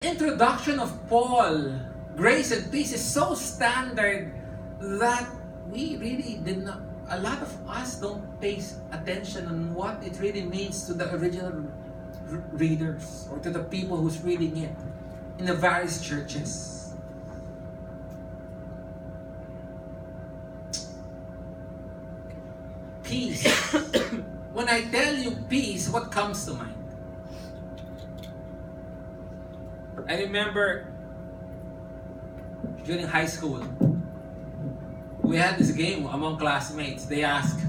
introduction of Paul, grace and peace, is so standard that we really did not, a lot of us don't pay attention on what it really means to the original readers or to the people who's reading it in the various churches. Peace. When I tell you peace, what comes to mind? I remember during high school, we had this game among classmates. They asked,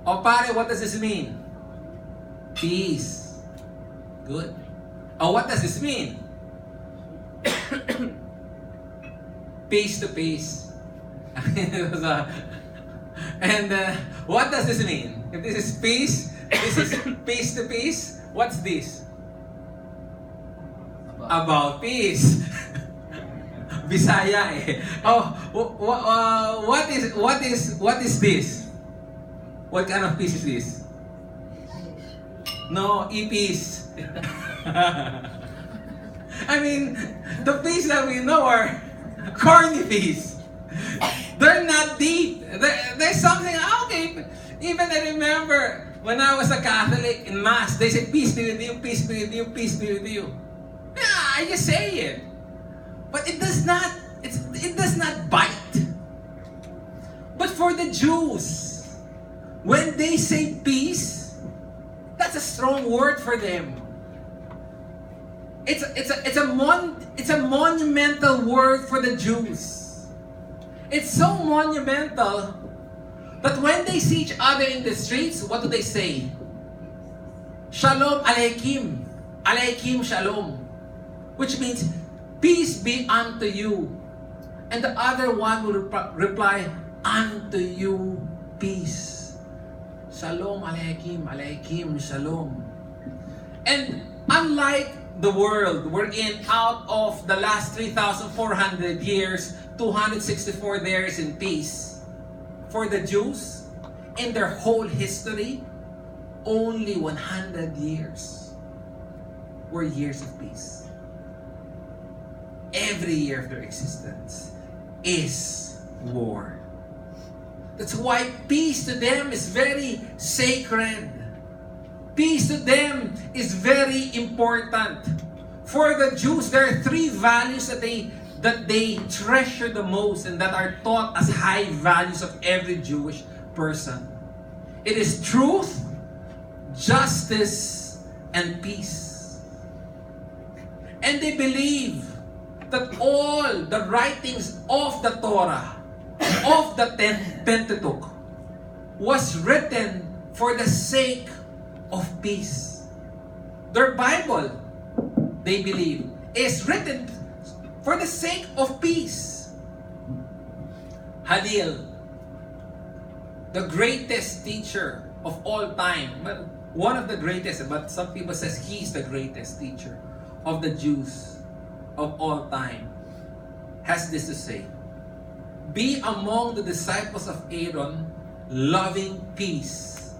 "Oh pare, what does this mean?" Peace. Good. Oh, what does this mean? Peace to peace. And what does this mean? If this is peace, this is peace to peace. What's this? About peace. Bisaya eh. Oh, what is this? What kind of peace is this? No, e-peace. I mean, the peace that we know are corny peace. They're not deep. There's something, okay. Even I remember when I was a Catholic in Mass, they say, "Peace be with you, peace be with you, peace be with you." Yeah, I just say it. But it does not bite. But for the Jews, when they say peace, that's a strong word for them. It's a monumental word for the Jews. It's so monumental that when they see each other in the streets, what do they say? Shalom Aleichem. Aleichem Shalom. Which means, peace be unto you. And the other one will reply, unto you peace. Shalom Aleichem, Aleichem Shalom. And unlike the world, we're in, out of the last 3,400 years, 264 days in peace. For the Jews, in their whole history, only 100 years were years of peace. Every year of their existence is war. That's why peace to them is very sacred. Peace to them is very important. For the Jews, there are three values that they treasure the most and that are taught as high values of every Jewish person. It is truth, justice, and peace. And they believe that all the writings of the Torah, of the Pentateuch, was written for the sake of peace. Their Bible, they believe, is written for the sake of peace. Hillel, the greatest teacher of all time, but one of the greatest, but some people says he's the greatest teacher of the Jews of all time, has this to say: be among the disciples of Aaron, loving peace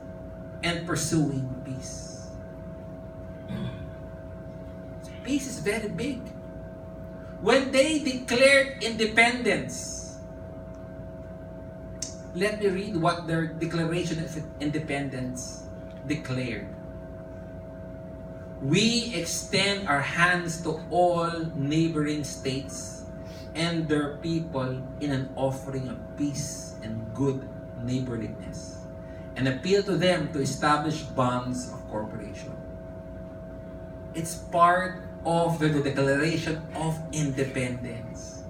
and pursuing peace. Peace is very big. When they declared independence, let me read what their Declaration of Independence declared. We extend our hands to all neighboring states and their people in an offering of peace and good neighborliness, and appeal to them to establish bonds of cooperation. It's part of the Declaration of Independence.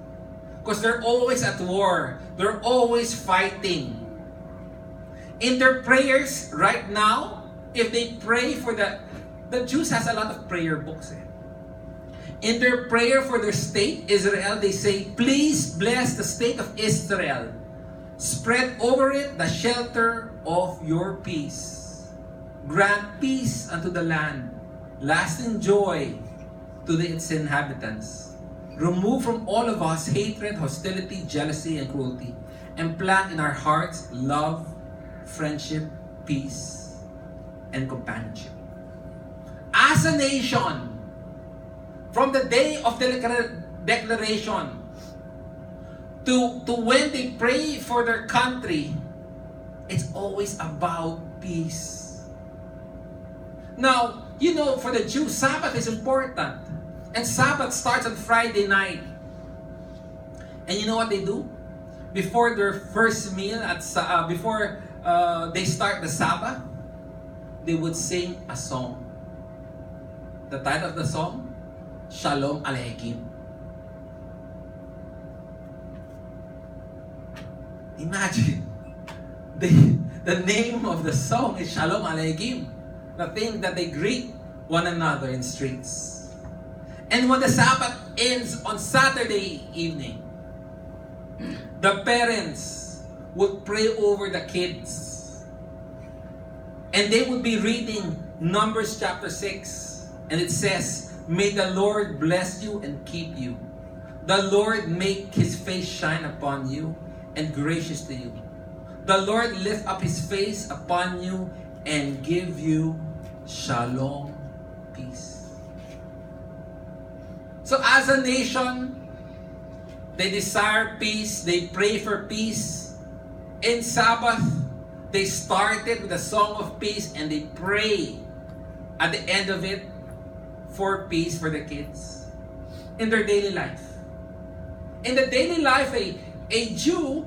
Because they're always at war. They're always fighting. In their prayers right now, if they pray for the Jews has a lot of prayer books. In their prayer for their state, Israel, they say, "Please bless the state of Israel. Spread over it the shelter of your peace. Grant peace unto the land, lasting joy to its inhabitants. Remove from all of us hatred, hostility, jealousy, and cruelty, and plant in our hearts love, friendship, peace, and companionship." As a nation, From the day of the declaration to when they pray for their country, it's always about peace. Now, you know, for the Jews, Sabbath is important. And Sabbath starts on Friday night. And you know what they do? Before their first meal, before they start the Sabbath, they would sing a song. The title of the song, Shalom Aleichem. Imagine, the name of the song is Shalom Aleichem. The thing that they greet one another in streets. And when the Sabbath ends on Saturday evening, the parents would pray over the kids. And they would be reading Numbers chapter 6. And it says, "May the Lord bless you and keep you. The Lord make His face shine upon you and gracious to you. The Lord lift up His face upon you and give you shalom, peace." So as a nation, they desire peace. They pray for peace. In Sabbath, they started with a song of peace and they pray at the end of it for peace for the kids in their daily life. In the daily life, a Jew,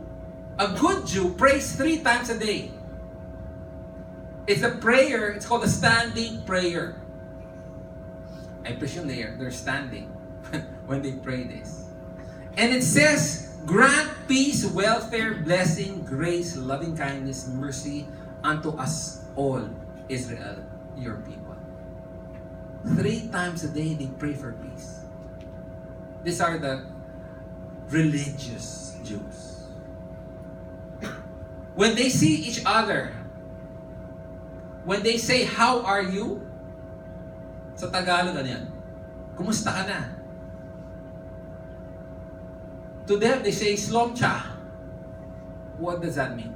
a good Jew, prays 3 times a day. It's a prayer, it's called a standing prayer. I presume they're standing when they pray this. And it says, "Grant peace, welfare, blessing, grace, loving kindness, mercy unto us all, Israel, your people." 3 times a day they pray for peace. These are the religious Jews. When they see each other, when they say, "How are you?" Sa Tagalog, ano yan? Kumusta ka na? To them, they say, "Slom cha." What does that mean?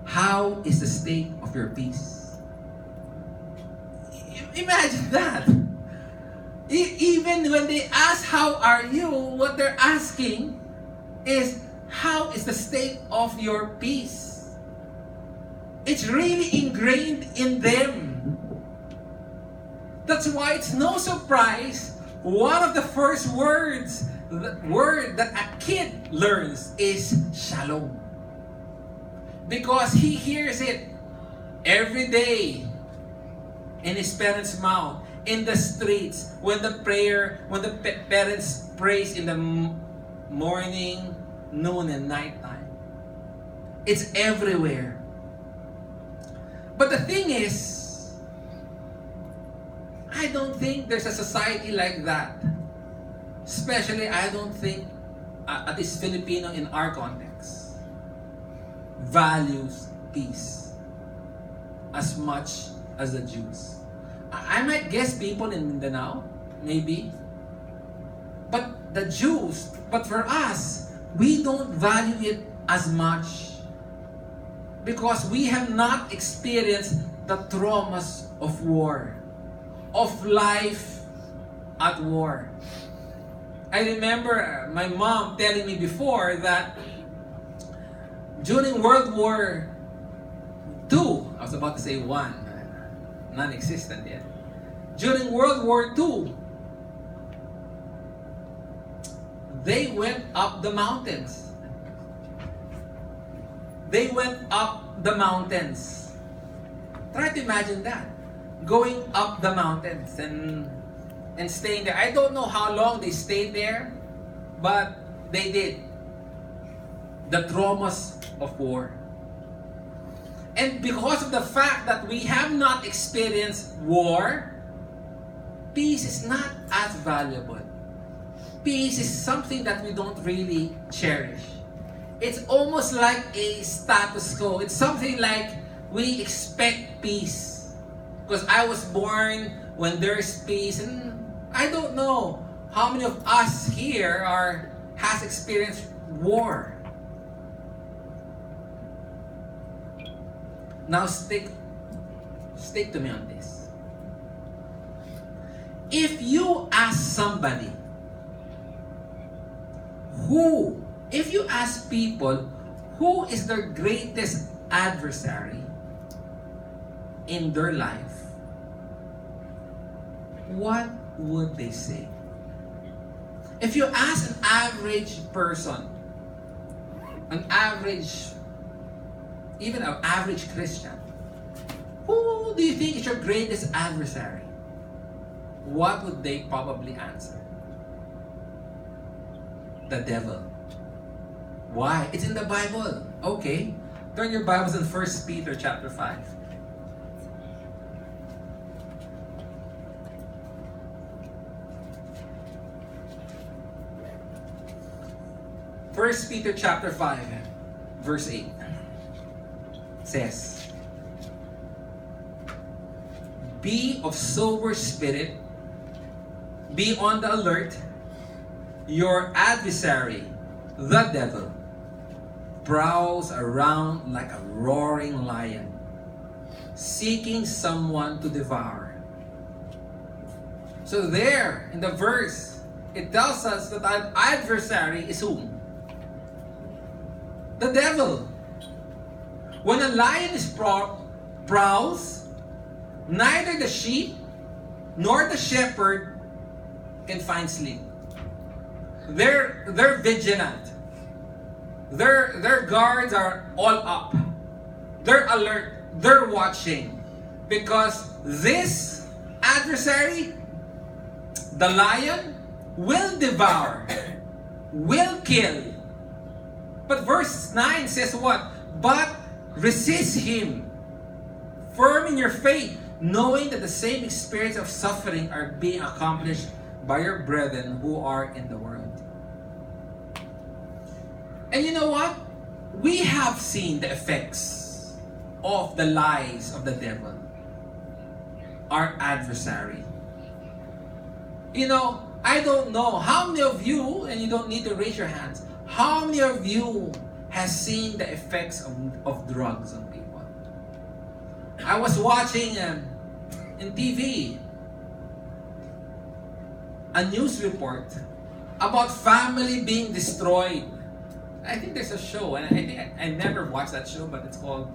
How is the state of your peace? Imagine that. Even when they ask, "How are you?" what they're asking is, how is the state of your peace? It's really ingrained in them. That's why it's no surprise one of the first words, the word that a kid learns is shalom. Because he hears it every day in his parents' mouth, in the streets, when the parents prays in the morning, noon, and nighttime. It's everywhere. But the thing is, I don't think there's a society like that. Especially, I don't think, at least Filipino in our context, values peace as much as the Jews. I might guess people in Mindanao, maybe. But the Jews, but for us, we don't value it as much. Because we have not experienced the traumas of war, of life at war. I remember my mom telling me before that during World War II, I was about to say one, non-existent yet. During World War II, they went up the mountains. They went up the mountains. Try to imagine that. Going up the mountains and staying there. I don't know how long they stayed there, but they did. The traumas of war. And because of the fact that we have not experienced war, peace is not as valuable. Peace is something that we don't really cherish. It's almost like a status quo. It's something like we expect peace. Because I was born when there's peace, and I don't know how many of us here has experienced war. Now stick to me on this. if you ask somebody if you ask people who is their greatest adversary in their life, what would they say? If you ask an average person, even an average Christian, who do you think is your greatest adversary? What would they probably answer? The devil. Why? It's in the Bible. Okay. Turn your Bibles in 1 Peter chapter 5. 1 Peter chapter 5, verse 8 says, "Be of sober spirit, be on the alert. Your adversary, the devil, prowls around like a roaring lion, seeking someone to devour." So there, in the verse, it tells us that our adversary is whom? The devil. When a lion prowls, neither the sheep nor the shepherd can find sleep. They're vigilant. Their guards are all up. They're alert. They're watching. Because this adversary, the lion, will devour, will kill. But verse 9 says what? But resist him, firm in your faith, knowing that the same experience of suffering are being accomplished by your brethren who are in the world. And you know what? We have seen the effects of the lies of the devil, our adversary. You know, I don't know how many of you, and you don't need to raise your hands, how many of you has seen the effects of drugs on people? I was watching in TV a news report about family being destroyed. I think there's a show, and I think I never watched that show, but it's called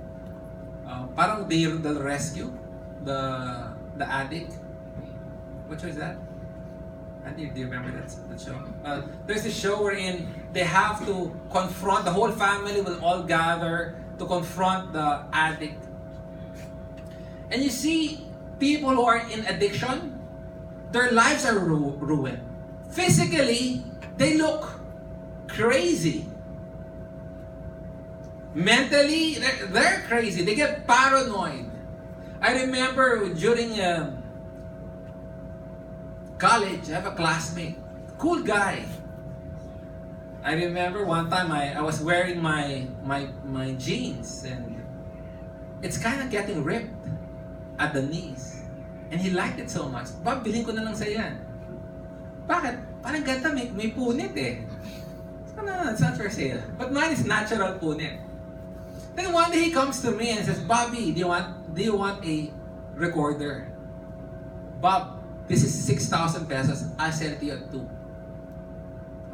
parang they'll rescue the addict. What show is that? Do you remember that show? There's a show wherein they have to confront, the whole family will all gather to confront the addict. And you see people who are in addiction, their lives are ruined. Physically, they look crazy. Mentally, they're crazy. They get paranoid. I remember during college, I have a classmate, cool guy. I remember one time I was wearing my jeans and it's kind of getting ripped at the knees. And he liked it so much. Bob, bilhin ko na lang sa yan. Bakit? Parang ganda, may punit eh. So, no, it's not for sale. But mine is natural punit. Then one day he comes to me and says, "Bobby, do you want a recorder? Bob, this is 6,000 pesos. I'll sell it to you at 2.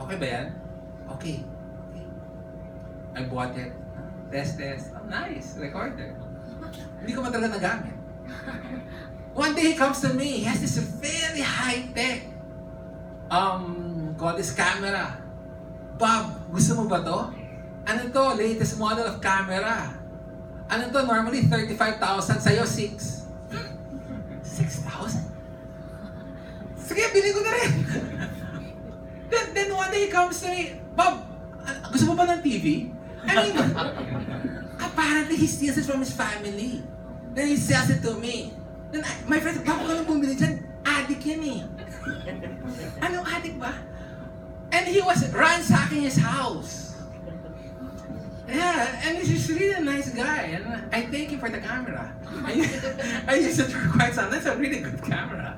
Okay ba yan? Okay. I bought it. Test. Oh, nice. Recorder. Hindi ko man talaga nagamit. One day he comes to me. He has this very high-tech call this camera. "Bob, gusto mo ba to? Ano to? Latest model of camera. Ano to? Normally 35,000. Sa'yo 6. 6,000? Sige, bilhin ko na rin." then one day he comes to me, "Bob, gusto mo ba ng TV?" I mean, apparently he steals it from his family. Then he sells it to me. Then my friend said, "Bob, ka lang bumili dyan. Addict yan eh." Anong addict ba? And he was ransacking his house. Yeah, and he's really a nice guy. And I thank him for the camera. I used it for quite some. That's a really good camera.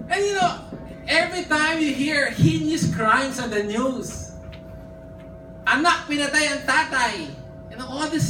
And you know, every time you hear heinous crimes on the news, anak pinatay ang tatay, you know, all this